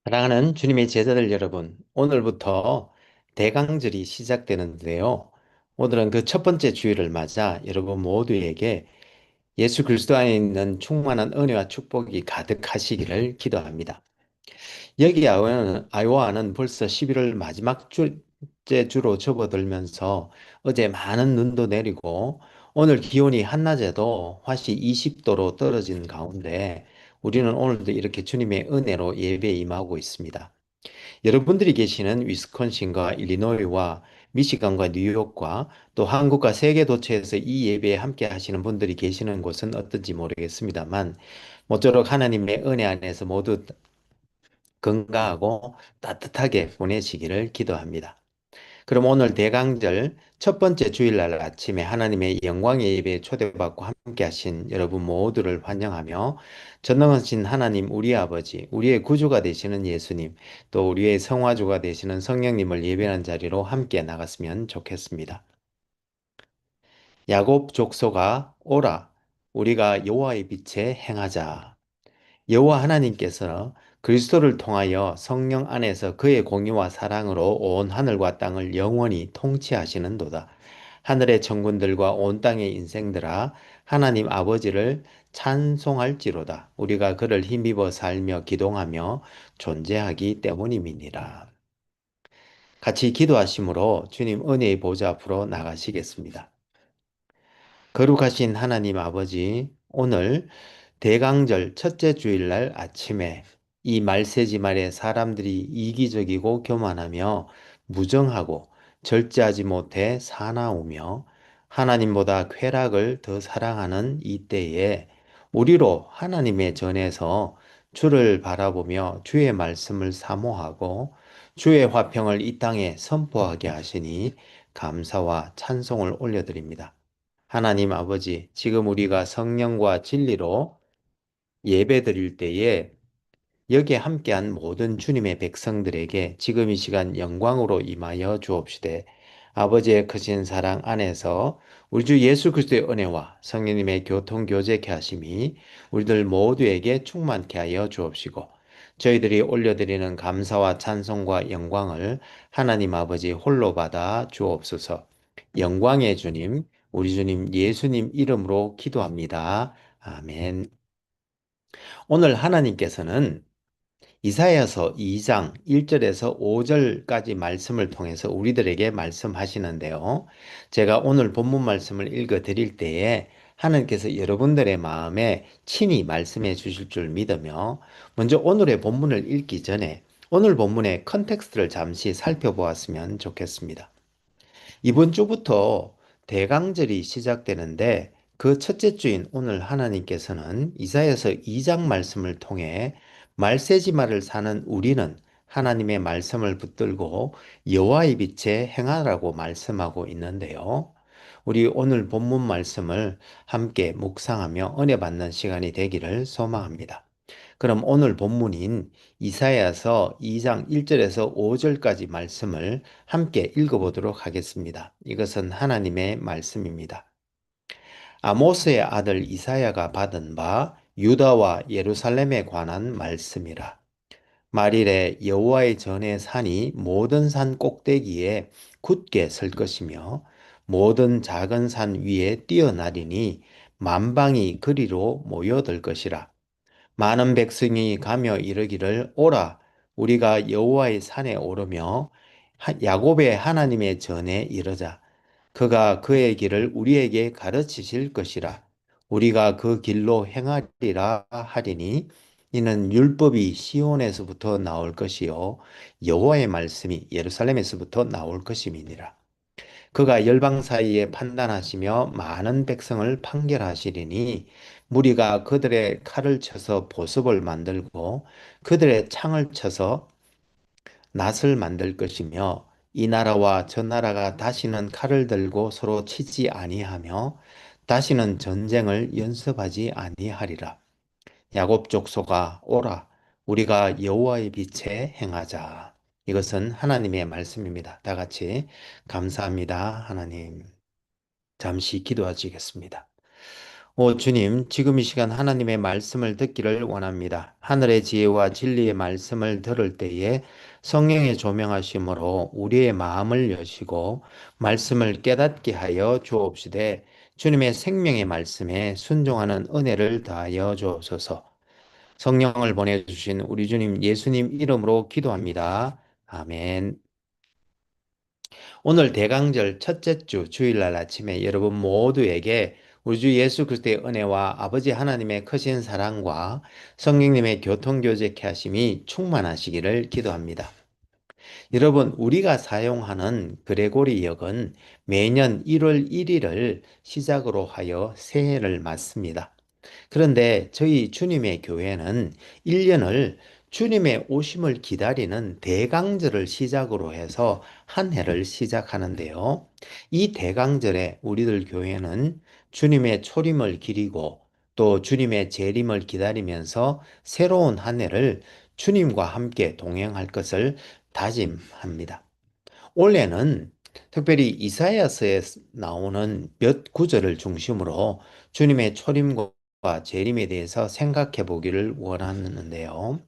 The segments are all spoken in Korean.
사랑하는 주님의 제자들 여러분, 오늘부터 대강절이 시작되는데요. 오늘은 그 첫 번째 주일을 맞아 여러분 모두에게 예수 그리스도 안에 있는 충만한 은혜와 축복이 가득하시기를 기도합니다. 여기 아이오와는 벌써 11월 마지막 주째 주로 접어들면서 어제 많은 눈도 내리고 오늘 기온이 한낮에도 화씨 20도로 떨어진 가운데 우리는 오늘도 이렇게 주님의 은혜로 예배에 임하고 있습니다. 여러분들이 계시는 위스콘신과 일리노이와 미시간과 뉴욕과 또 한국과 세계 도처에서 이 예배에 함께 하시는 분들이 계시는 곳은 어떤지 모르겠습니다만 모쪼록 하나님의 은혜 안에서 모두 건강하고 따뜻하게 보내시기를 기도합니다. 그럼 오늘 대강절 첫 번째 주일날 아침에 하나님의 영광의 예배에 초대받고 함께 하신 여러분 모두를 환영하며 전능하신 하나님 우리 아버지, 우리의 구주가 되시는 예수님, 또 우리의 성화주가 되시는 성령님을 예배하는 자리로 함께 나갔으면 좋겠습니다. 야곱 족속아 오라 우리가 여호와의 빛에 행하자. 여호와 하나님께서 그리스도를 통하여 성령 안에서 그의 공의와 사랑으로 온 하늘과 땅을 영원히 통치하시는도다. 하늘의 천군들과 온 땅의 인생들아 하나님 아버지를 찬송할지로다. 우리가 그를 힘입어 살며 기동하며 존재하기 때문임이니라. 같이 기도하심으로 주님 은혜의 보좌 앞으로 나가시겠습니다. 거룩하신 하나님 아버지, 오늘 대강절 첫째 주일날 아침에 이 말세지 말에 사람들이 이기적이고 교만하며 무정하고 절제하지 못해 사나우며 하나님보다 쾌락을 더 사랑하는 이때에 우리로 하나님의 전에서 주를 바라보며 주의 말씀을 사모하고 주의 화평을 이 땅에 선포하게 하시니 감사와 찬송을 올려드립니다. 하나님 아버지, 지금 우리가 성령과 진리로 예배 드릴 때에 여기에 함께한 모든 주님의 백성들에게 지금 이 시간 영광으로 임하여 주옵시되 아버지의 크신 사랑 안에서 우리 주 예수 그리스도의 은혜와 성령님의 교통 교제케 하심이 우리들 모두에게 충만케 하여 주옵시고 저희들이 올려드리는 감사와 찬송과 영광을 하나님 아버지 홀로 받아 주옵소서. 영광의 주님, 우리 주님 예수님 이름으로 기도합니다. 아멘. 오늘 하나님께서는 이사야서 2장 1절에서 5절까지 말씀을 통해서 우리들에게 말씀하시는데요. 제가 오늘 본문 말씀을 읽어 드릴 때에 하나님께서 여러분들의 마음에 친히 말씀해 주실 줄 믿으며 먼저 오늘의 본문을 읽기 전에 오늘 본문의 컨텍스트를 잠시 살펴보았으면 좋겠습니다. 이번 주부터 대강절이 시작되는데 그 첫째 주인 오늘 하나님께서는 이사야서 2장 말씀을 통해 말세지마를 사는 우리는 하나님의 말씀을 붙들고 여호와의 빛에 행하라고 말씀하고 있는데요. 우리 오늘 본문 말씀을 함께 묵상하며 은혜 받는 시간이 되기를 소망합니다. 그럼 오늘 본문인 이사야서 2장 1절에서 5절까지 말씀을 함께 읽어보도록 하겠습니다. 이것은 하나님의 말씀입니다. 아모스의 아들 이사야가 받은 바 유다와 예루살렘에 관한 말씀이라. 말일에 여호와의 전의 산이 모든 산 꼭대기에 굳게 설 것이며 모든 작은 산 위에 뛰어나리니 만방이 그리로 모여들 것이라. 많은 백성이 가며 이르기를 오라 우리가 여호와의 산에 오르며 야곱의 하나님의 전에 이르자. 그가 그의 길을 우리에게 가르치실 것이라. 우리가 그 길로 행하리라 하리니 이는 율법이 시온에서부터 나올 것이요 여호와의 말씀이 예루살렘에서부터 나올 것임이니라. 그가 열방 사이에 판단하시며 많은 백성을 판결하시리니 무리가 그들의 칼을 쳐서 보습을 만들고 그들의 창을 쳐서 낫을 만들 것이며 이 나라와 저 나라가 다시는 칼을 들고 서로 치지 아니하며 다시는 전쟁을 연습하지 아니하리라. 야곱 족속아 오라 우리가 여호와의 빛에 행하자. 이것은 하나님의 말씀입니다. 다 같이 감사합니다. 하나님. 잠시 기도하시겠습니다. 주님, 지금 이 시간 하나님의 말씀을 듣기를 원합니다. 하늘의 지혜와 진리의 말씀을 들을 때에 성령의 조명하심으로 우리의 마음을 여시고 말씀을 깨닫게 하여 주옵시되 주님의 생명의 말씀에 순종하는 은혜를 다하여 주옵소서. 성령을 보내주신 우리 주님 예수님 이름으로 기도합니다. 아멘. 오늘 대강절 첫째 주 주일날 아침에 여러분 모두에게 우리 주 예수 그리스도의 은혜와 아버지 하나님의 크신 사랑과 성령님의 교통교제케 하심이 충만하시기를 기도합니다. 여러분, 우리가 사용하는 그레고리 역은 매년 1월 1일을 시작으로 하여 새해를 맞습니다. 그런데 저희 주님의 교회는 1년을 주님의 오심을 기다리는 대강절을 시작으로 해서 한 해를 시작하는데요. 이 대강절에 우리들 교회는 주님의 초림을 기리고 또 주님의 재림을 기다리면서 새로운 한 해를 주님과 함께 동행할 것을 다짐합니다. 올해는 특별히 이사야서에 나오는 몇 구절을 중심으로 주님의 초림과 재림에 대해서 생각해 보기를 원하는데요.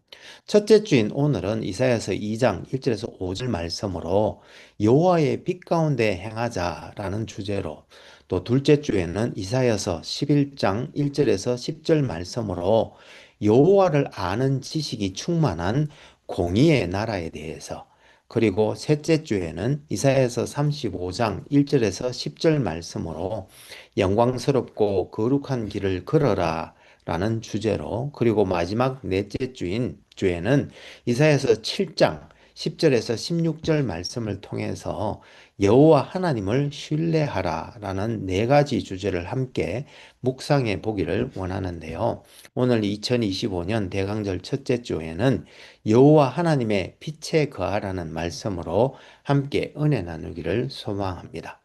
첫째 주인 오늘은 이사야서 2장 1절에서 5절 말씀으로 여호와의 빛 가운데 행하자라는 주제로, 또 둘째 주에는 이사야서 11장 1절에서 10절 말씀으로 여호와를 아는 지식이 충만한 공의의 나라에 대해서, 그리고 셋째 주에는 이사야서 35장 1절에서 10절 말씀으로 영광스럽고 거룩한 길을 걸어라 라는 주제로, 그리고 마지막 넷째 주에는 이사야서 7장 10절에서 16절 말씀을 통해서 여호와 하나님을 신뢰하라 라는 네 가지 주제를 함께 묵상해 보기를 원하는데요. 오늘 2025년 대강절 첫째 주에는 여호와 하나님의 빛에 거하라는 말씀으로 함께 은혜 나누기를 소망합니다.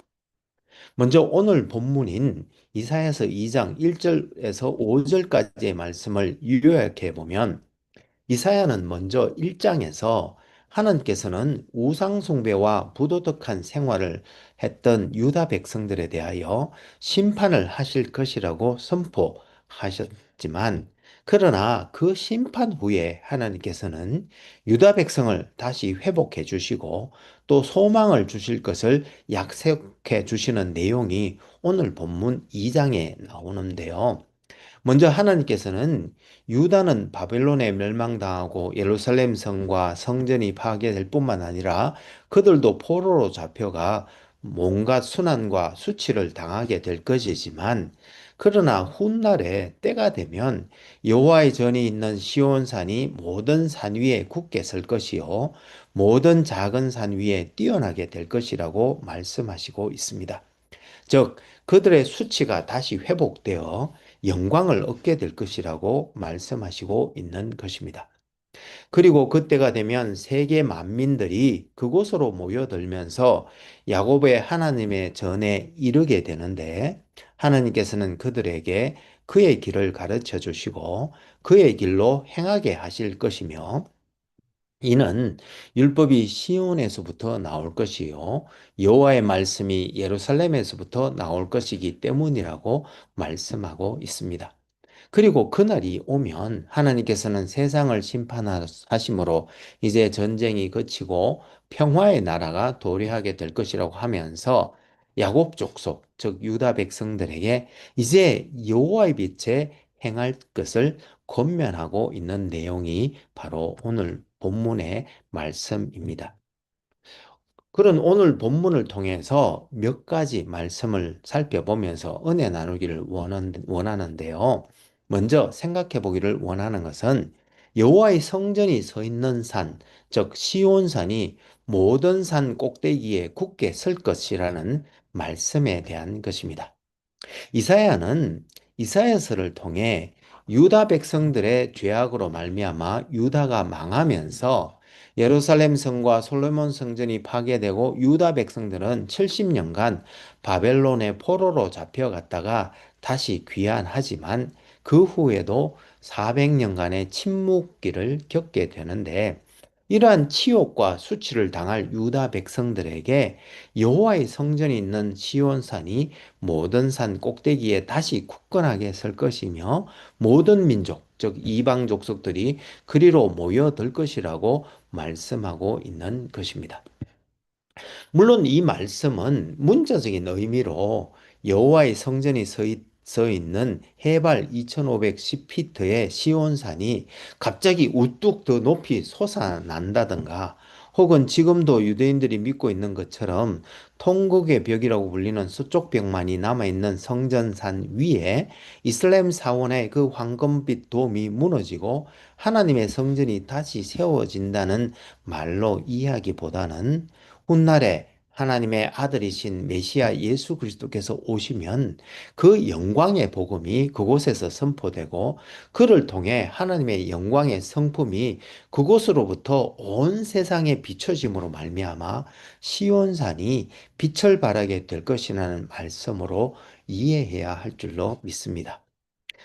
먼저 오늘 본문인 이사야서 2장 1절에서 5절까지의 말씀을 요약해 보면, 이사야는 먼저 1장에서 하나님께서는 우상숭배와 부도덕한 생활을 했던 유다 백성들에 대하여 심판을 하실 것이라고 선포하셨지만, 그러나 그 심판 후에 하나님께서는 유다 백성을 다시 회복해 주시고 또 소망을 주실 것을 약속해 주시는 내용이 오늘 본문 2장에 나오는데요. 먼저 하나님께서는 유다는 바벨론에 멸망당하고 예루살렘 성과 성전이 파괴될 뿐만 아니라 그들도 포로로 잡혀가 온갖 순환과 수치를 당하게 될 것이지만, 그러나 훗날에 때가 되면 여호와의 전이 있는 시온산이 모든 산 위에 굳게 설 것이요 모든 작은 산 위에 뛰어나게 될 것이라고 말씀하시고 있습니다. 즉, 그들의 수치가 다시 회복되어 영광을 얻게 될 것이라고 말씀하시고 있는 것입니다. 그리고 그때가 되면 세계 만민들이 그곳으로 모여들면서 야곱의 하나님의 전에 이르게 되는데, 하나님께서는 그들에게 그의 길을 가르쳐 주시고 그의 길로 행하게 하실 것이며, 이는 율법이 시온에서부터 나올 것이요 여호와의 말씀이 예루살렘에서부터 나올 것이기 때문이라고 말씀하고 있습니다. 그리고 그날이 오면 하나님께서는 세상을 심판하심으로 이제 전쟁이 그치고 평화의 나라가 도래하게 될 것이라고 하면서 야곱 족속, 즉 유다 백성들에게 이제 여호와의 빛에 행할 것을 권면하고 있는 내용이 바로 오늘 본문의 말씀입니다. 그런 오늘 본문을 통해서 몇 가지 말씀을 살펴보면서 은혜 나누기를 원하는데요. 먼저 생각해 보기를 원하는 것은 여호와의 성전이 서 있는 산, 즉 시온산이 모든 산 꼭대기에 굳게 설 것이라는 말씀에 대한 것입니다. 이사야는 이사야서를 통해 유다 백성들의 죄악으로 말미암아 유다가 망하면서 예루살렘 성과 솔로몬 성전이 파괴되고 유다 백성들은 70년간 바벨론의 포로로 잡혀갔다가 다시 귀환하지만 그 후에도 400년간의 침묵기를 겪게 되는데, 이러한 치욕과 수치를 당할 유다 백성들에게 여호와의 성전이 있는 시온산이 모든 산 꼭대기에 다시 굳건하게 설 것이며 모든 민족, 즉 이방 족속들이 그리로 모여들 것이라고 말씀하고 있는 것입니다. 물론 이 말씀은 문자적인 의미로 여호와의 성전이 서 있는 해발 2510피트의 시온산이 갑자기 우뚝 더 높이 솟아난다든가 혹은 지금도 유대인들이 믿고 있는 것처럼 통곡의 벽이라고 불리는 서쪽 벽만이 남아있는 성전산 위에 이슬람 사원의 그 황금빛 돔이 무너지고 하나님의 성전이 다시 세워진다는 말로 이해하기보다는 훗날에 하나님의 아들이신 메시아 예수 그리스도께서 오시면 그 영광의 복음이 그곳에서 선포되고 그를 통해 하나님의 영광의 성품이 그곳으로부터 온 세상에 비춰짐으로 말미암아 시온산이 빛을 발하게 될 것이라는 말씀으로 이해해야 할 줄로 믿습니다.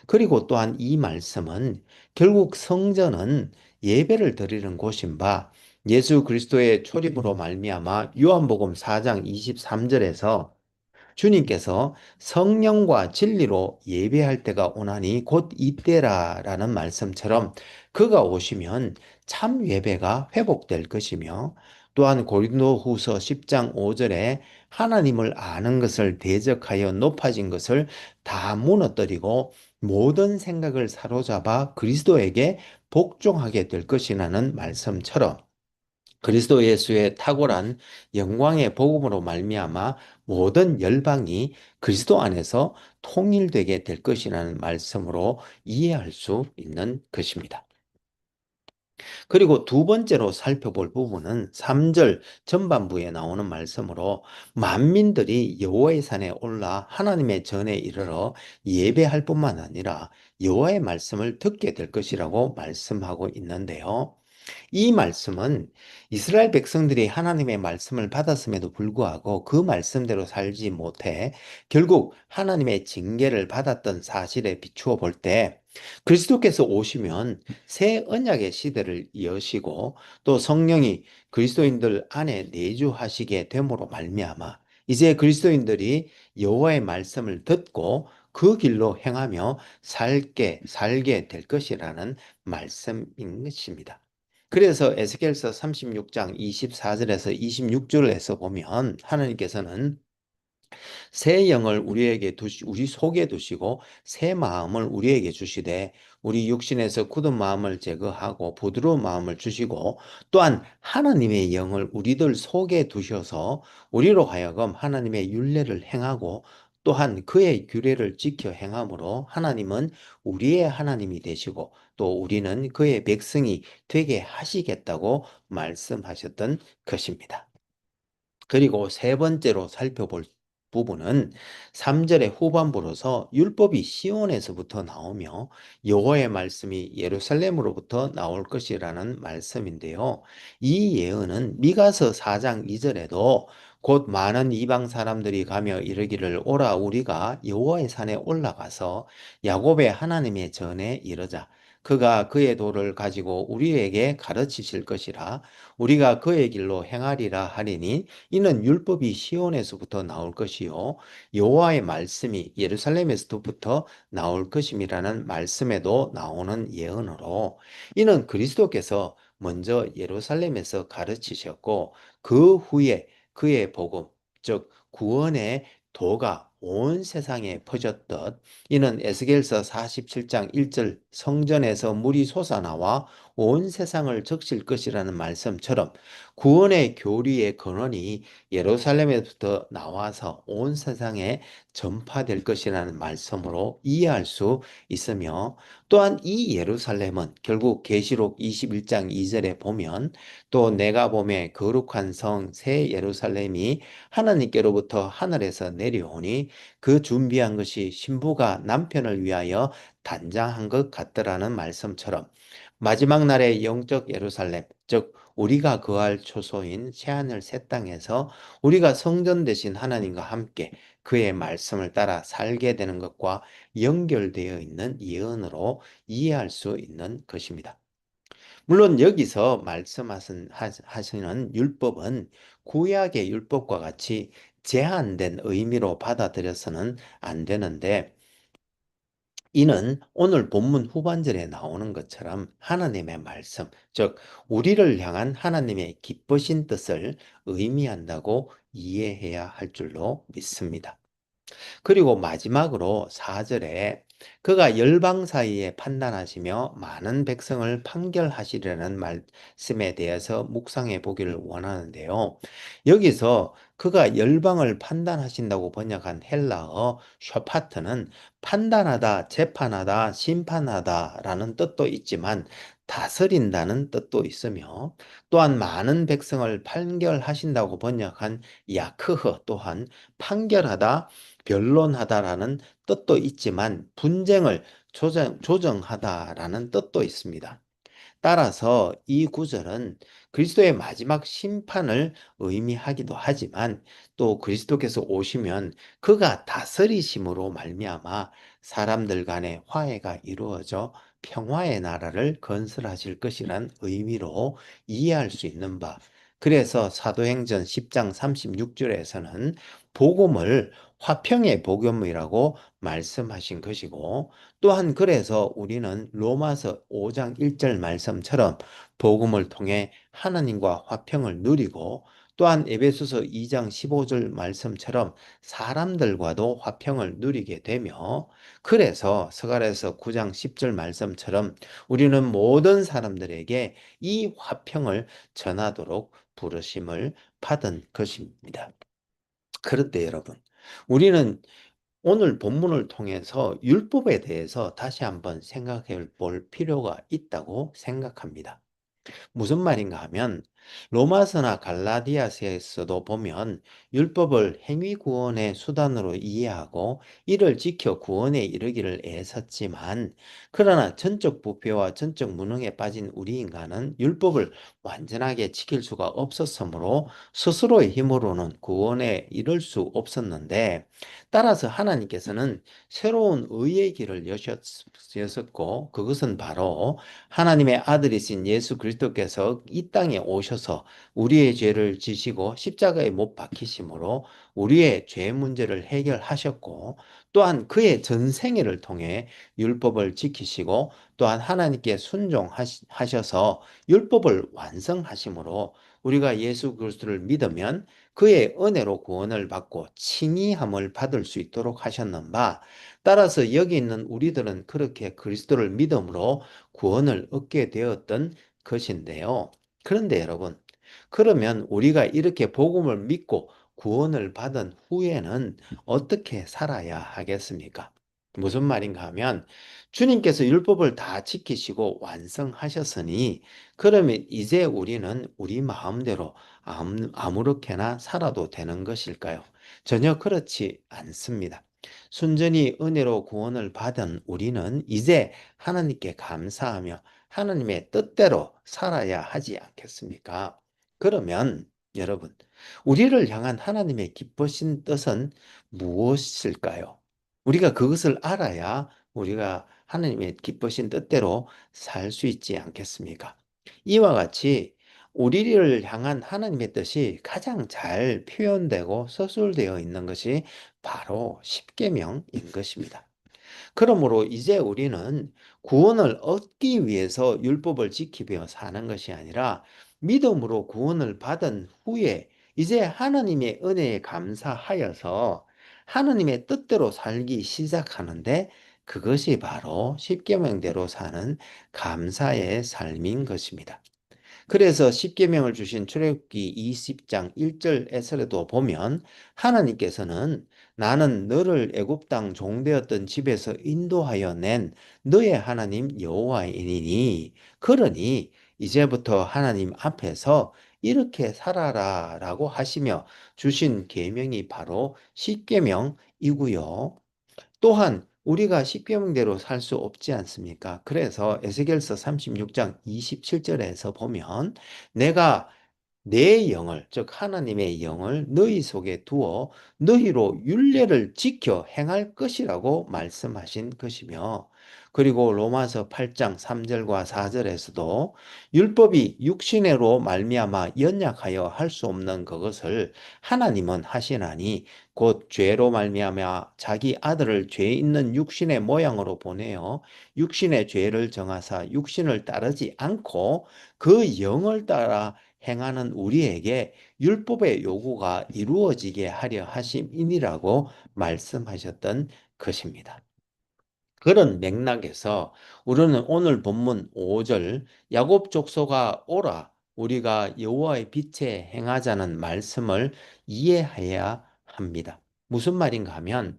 그리고 또한 이 말씀은 결국 성전은 예배를 드리는 곳인 바 예수 그리스도의 초림으로 말미암아 요한복음 4장 23절에서 주님께서 성령과 진리로 예배할 때가 오나니 곧 이때라라는 말씀처럼 그가 오시면 참 예배가 회복될 것이며 또한 고린도후서 10장 5절에 하나님을 아는 것을 대적하여 높아진 것을 다 무너뜨리고 모든 생각을 사로잡아 그리스도에게 복종하게 될 것이라는 말씀처럼 그리스도 예수의 탁월한 영광의 복음으로 말미암아 모든 열방이 그리스도 안에서 통일되게 될 것이라는 말씀으로 이해할 수 있는 것입니다. 그리고 두 번째로 살펴볼 부분은 3절 전반부에 나오는 말씀으로 만민들이 여호와의 산에 올라 하나님의 전에 이르러 예배할 뿐만 아니라 여호와의 말씀을 듣게 될 것이라고 말씀하고 있는데요. 이 말씀은 이스라엘 백성들이 하나님의 말씀을 받았음에도 불구하고 그 말씀대로 살지 못해 결국 하나님의 징계를 받았던 사실에 비추어 볼 때 그리스도께서 오시면 새 언약의 시대를 여시고 또 성령이 그리스도인들 안에 내주하시게 됨으로 말미암아 이제 그리스도인들이 여호와의 말씀을 듣고 그 길로 행하며 살게 될 것이라는 말씀인 것입니다. 그래서 에스겔서 36장 24절에서 26절에서 보면 하나님께서는 새 영을 우리 속에 두시고 새 마음을 우리에게 주시되 우리 육신에서 굳은 마음을 제거하고 부드러운 마음을 주시고 또한 하나님의 영을 우리들 속에 두셔서 우리로 하여금 하나님의 율례를 행하고 또한 그의 규례를 지켜 행함으로 하나님은 우리의 하나님이 되시고 또 우리는 그의 백성이 되게 하시겠다고 말씀하셨던 것입니다. 그리고 세 번째로 살펴볼 부분은 3절의 후반부로서 율법이 시온에서부터 나오며 여호와의 말씀이 예루살렘으로부터 나올 것이라는 말씀인데요. 이 예언은 미가서 4장 2절에도 곧 많은 이방 사람들이 가며 이르기를 오라 우리가 여호와의 산에 올라가서 야곱의 하나님의 전에 이르자 그가 그의 도를 가지고 우리에게 가르치실 것이라 우리가 그의 길로 행하리라 하리니 이는 율법이 시온에서부터 나올 것이요 여호와의 말씀이 예루살렘에서부터 나올 것임이라는 말씀에도 나오는 예언으로 이는 그리스도께서 먼저 예루살렘에서 가르치셨고 그 후에 그의 복음 즉 구원의 도가 온 세상에 퍼졌듯 이는 에스겔서 47장 1절 성전에서 물이 솟아나와 온 세상을 적실 것이라는 말씀처럼 구원의 교리의 근원이 예루살렘에부터 나와서 온 세상에 전파될 것이라는 말씀으로 이해할 수 있으며 또한 이 예루살렘은 결국 계시록 21장 2절에 보면 또 내가 보매 거룩한 성 새 예루살렘이 하나님께로부터 하늘에서 내려오니 그 준비한 것이 신부가 남편을 위하여 단장한 것 같더라는 말씀처럼 마지막 날의 영적 예루살렘, 즉 우리가 거할 초소인 새하늘 새 땅에서 우리가 성전 되신 하나님과 함께 그의 말씀을 따라 살게 되는 것과 연결되어 있는 예언으로 이해할 수 있는 것입니다. 물론 여기서 말씀하시는 율법은 구약의 율법과 같이 제한된 의미로 받아들여서는 안 되는데, 이는 오늘 본문 후반절에 나오는 것처럼 하나님의 말씀, 즉 우리를 향한 하나님의 기쁘신 뜻을 의미한다고 이해해야 할 줄로 믿습니다. 그리고 마지막으로 4절에 그가 열방 사이에 판단하시며 많은 백성을 판결하시려는 말씀에 대해서 묵상해 보기를 원하는데요. 여기서 그가 열방을 판단하신다고 번역한 헬라어 셔파트는 판단하다, 재판하다, 심판하다라는 뜻도 있지만 다스린다는 뜻도 있으며, 또한 많은 백성을 판결하신다고 번역한 야크흐 또한 판결하다, 변론하다라는 뜻도 있지만 분쟁을 조정하다라는 뜻도 있습니다. 따라서 이 구절은 그리스도의 마지막 심판을 의미하기도 하지만, 또 그리스도께서 오시면 그가 다스리심으로 말미암아 사람들 간의 화해가 이루어져 평화의 나라를 건설하실 것이란 의미로 이해할 수 있는 바. 그래서 사도행전 10장 36절에서는 복음을 화평의 복음이라고 말씀하신 것이고, 또한 그래서 우리는 로마서 5장 1절 말씀처럼 복음을 통해 하나님과 화평을 누리고, 또한 에베소서 2장 15절 말씀처럼 사람들과도 화평을 누리게 되며, 그래서 스가랴서 9장 10절 말씀처럼 우리는 모든 사람들에게 이 화평을 전하도록 부르심을 받은 것입니다. 그런데 여러분, 우리는 오늘 본문을 통해서 율법에 대해서 다시 한번 생각해 볼 필요가 있다고 생각합니다. 무슨 말인가 하면, 로마서나 갈라디아서에서도 보면 율법을 행위 구원의 수단으로 이해하고 이를 지켜 구원에 이르기를 애썼지만, 그러나 전적 부패와 전적 무능에 빠진 우리 인간은 율법을 완전하게 지킬 수가 없었으므로 스스로의 힘으로는 구원에 이를 수 없었는데, 따라서 하나님께서는 새로운 의의 길을 여셨고, 그것은 바로 하나님의 아들이신 예수 그리스도께서 이 땅에 오셔서 우리의 죄를 지시고 십자가에 못 박히심으로 우리의 죄 문제를 해결하셨고, 또한 그의 전생애를 통해 율법을 지키시고, 또한 하나님께 순종하셔서 율법을 완성하심으로 우리가 예수 그리스도를 믿으면 그의 은혜로 구원을 받고 칭의함을 받을 수 있도록 하셨는 바, 따라서 여기 있는 우리들은 그렇게 그리스도를 믿음으로 구원을 얻게 되었던 것인데요. 그런데 여러분, 그러면 우리가 이렇게 복음을 믿고 구원을 받은 후에는 어떻게 살아야 하겠습니까? 무슨 말인가 하면, 주님께서 율법을 다 지키시고 완성하셨으니 그러면 이제 우리는 우리 마음대로 아무렇게나 살아도 되는 것일까요? 전혀 그렇지 않습니다. 순전히 은혜로 구원을 받은 우리는 이제 하나님께 감사하며 하나님의 뜻대로 살아야 하지 않겠습니까? 그러면 여러분, 우리를 향한 하나님의 기쁘신 뜻은 무엇일까요? 우리가 그것을 알아야 우리가 하나님의 기쁘신 뜻대로 살 수 있지 않겠습니까? 이와 같이 우리를 향한 하나님의 뜻이 가장 잘 표현되고 서술되어 있는 것이 바로 십계명인 것입니다. 그러므로 이제 우리는 구원을 얻기 위해서 율법을 지키며 사는 것이 아니라 믿음으로 구원을 받은 후에 이제 하나님의 은혜에 감사하여서 하나님의 뜻대로 살기 시작하는데, 그것이 바로 십계명대로 사는 감사의 삶인 것입니다. 그래서 십계명을 주신 출애굽기 20장 1절에서도 보면 하나님께서는 나는 너를 애굽 땅 종되었던 집에서 인도하여 낸 너의 하나님 여호와이니 그러니 이제부터 하나님 앞에서 이렇게 살아라라고 하시며 주신 계명이 바로 십계명이고요. 또한 우리가 십계명대로 살 수 없지 않습니까? 그래서 에스겔서 36장 27절에서 보면 내가 내 영을, 즉 하나님의 영을 너희 속에 두어 너희로 율례를 지켜 행할 것이라고 말씀하신 것이며, 그리고 로마서 8장 3절과 4절에서도 율법이 육신으로 말미암아 연약하여 할 수 없는 그것을 하나님은 하시나니 곧 죄로 말미암아 자기 아들을 죄 있는 육신의 모양으로 보내어 육신의 죄를 정하사 육신을 따르지 않고 그 영을 따라 행하는 우리에게 율법의 요구가 이루어지게 하려 하심이니라고 말씀하셨던 것입니다. 그런 맥락에서 우리는 오늘 본문 5절 야곱 족속아 오라 우리가 여호와의 빛에 행하자는 말씀을 이해해야 합니다. 무슨 말인가 하면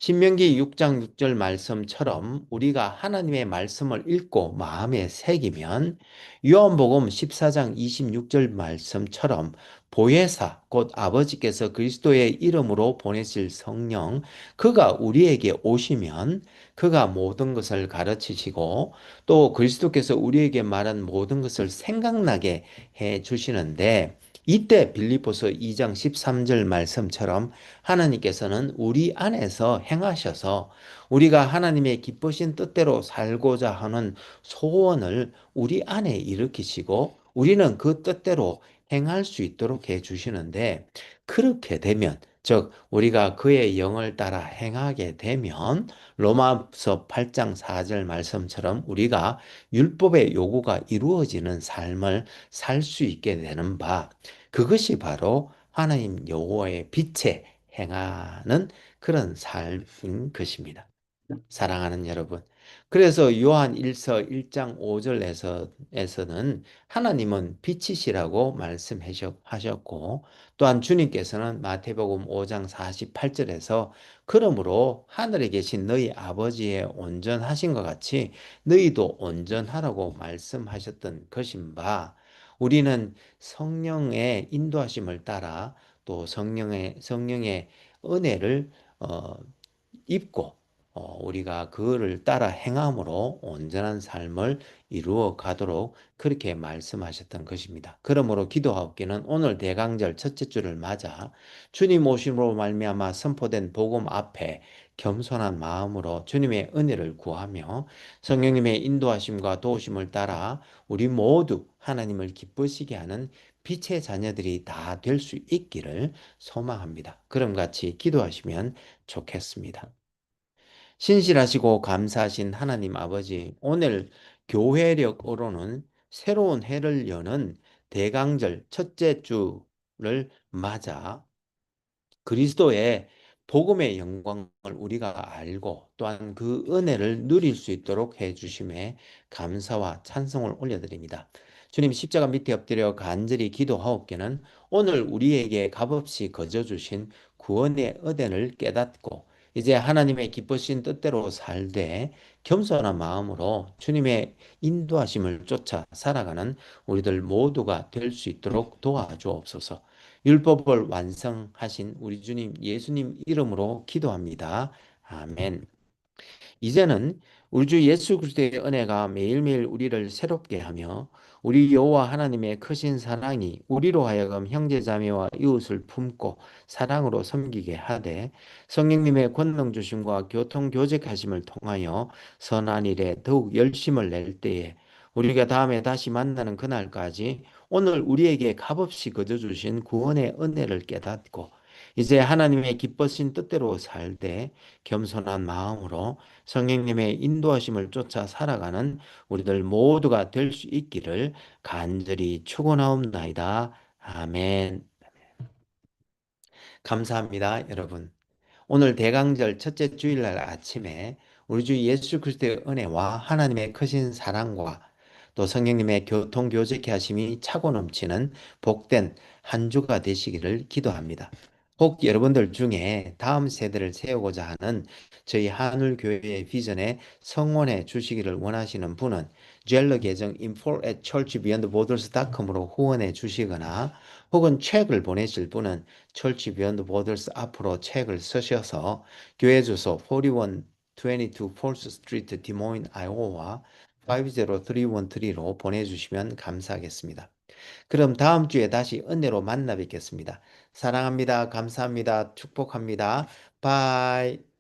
신명기 6장 6절 말씀처럼 우리가 하나님의 말씀을 읽고 마음에 새기면 요한복음 14장 26절 말씀처럼 보혜사 곧 아버지께서 그리스도의 이름으로 보내실 성령 그가 우리에게 오시면 그가 모든 것을 가르치시고 또 그리스도께서 우리에게 말한 모든 것을 생각나게 해 주시는데 이때 빌립보서 2장 13절 말씀처럼 하나님께서는 우리 안에서 행하셔서 우리가 하나님의 기쁘신 뜻대로 살고자 하는 소원을 우리 안에 일으키시고 우리는 그 뜻대로 행할 수 있도록 해 주시는데 그렇게 되면 즉 우리가 그의 영을 따라 행하게 되면 로마서 8장 4절 말씀처럼 우리가 율법의 요구가 이루어지는 삶을 살 수 있게 되는 바 그것이 바로 하나님 여호와의 빛에 행하는 그런 삶인 것입니다. 사랑하는 여러분. 그래서 요한 1서 1장 5절에서는 하나님은 빛이시라고 말씀하셨고 또한 주님께서는 마태복음 5장 48절에서 그러므로 하늘에 계신 너희 아버지의 온전하신 것 같이 너희도 온전하라고 말씀하셨던 것인 바 우리는 성령의 인도하심을 따라 또 성령의 은혜를 어, 입고 우리가 그를 따라 행함으로 온전한 삶을 이루어 가도록 그렇게 말씀하셨던 것입니다. 그러므로 기도하옵기는 오늘 대강절 첫째 주를 맞아 주님 오심으로 말미암아 선포된 복음 앞에 겸손한 마음으로 주님의 은혜를 구하며 성령님의 인도하심과 도우심을 따라 우리 모두 하나님을 기쁘시게 하는 빛의 자녀들이 다 될 수 있기를 소망합니다. 그럼 같이 기도하시면 좋겠습니다. 신실하시고 감사하신 하나님 아버지, 오늘 교회력으로는 새로운 해를 여는 대강절 첫째 주를 맞아 그리스도의 복음의 영광을 우리가 알고 또한 그 은혜를 누릴 수 있도록 해주심에 감사와 찬송을 올려드립니다. 주님 십자가 밑에 엎드려 간절히 기도하옵기는 오늘 우리에게 값없이 거저 주신 구원의 은혜를 깨닫고 이제 하나님의 기쁘신 뜻대로 살되 겸손한 마음으로 주님의 인도하심을 쫓아 살아가는 우리들 모두가 될 수 있도록 도와주옵소서. 율법을 완성하신 우리 주님 예수님 이름으로 기도합니다. 아멘. 이제는 우리 주 예수 그리스도의 은혜가 매일매일 우리를 새롭게 하며 우리 여호와 하나님의 크신 사랑이 우리로 하여금 형제자매와 이웃을 품고 사랑으로 섬기게 하되 성령님의 권능 주심과 교통 교제하심을 통하여 선한 일에 더욱 열심을 낼 때에 우리가 다음에 다시 만나는 그날까지 오늘 우리에게 값없이 거저 주신 구원의 은혜를 깨닫고 이제 하나님의 기쁘신 뜻대로 살되 겸손한 마음으로 성령님의 인도하심을 쫓아 살아가는 우리들 모두가 될 수 있기를 간절히 축원하옵나이다. 아멘. 감사합니다, 여러분. 오늘 대강절 첫째 주일날 아침에 우리 주 예수 그리스도의 은혜와 하나님의 크신 사랑과 또 성령님의 교통 교제케 하심이 차고 넘치는 복된 한 주가 되시기를 기도합니다. 혹 여러분들 중에 다음 세대를 세우고자 하는 저희 한울교회의 비전에 성원해 주시기를 원하시는 분은 젤러 계정 info@churchbeyondborders.com으로 후원해 주시거나 혹은 책을 보내실 분은 Church Beyond Borders 앞으로 책을 쓰셔서 교회 주소 4122 Falls Street, 디모인, 아이오와 50313로 보내주시면 감사하겠습니다. 그럼 다음 주에 다시 은혜로 만나 뵙겠습니다. 사랑합니다. 감사합니다. 축복합니다. 바이.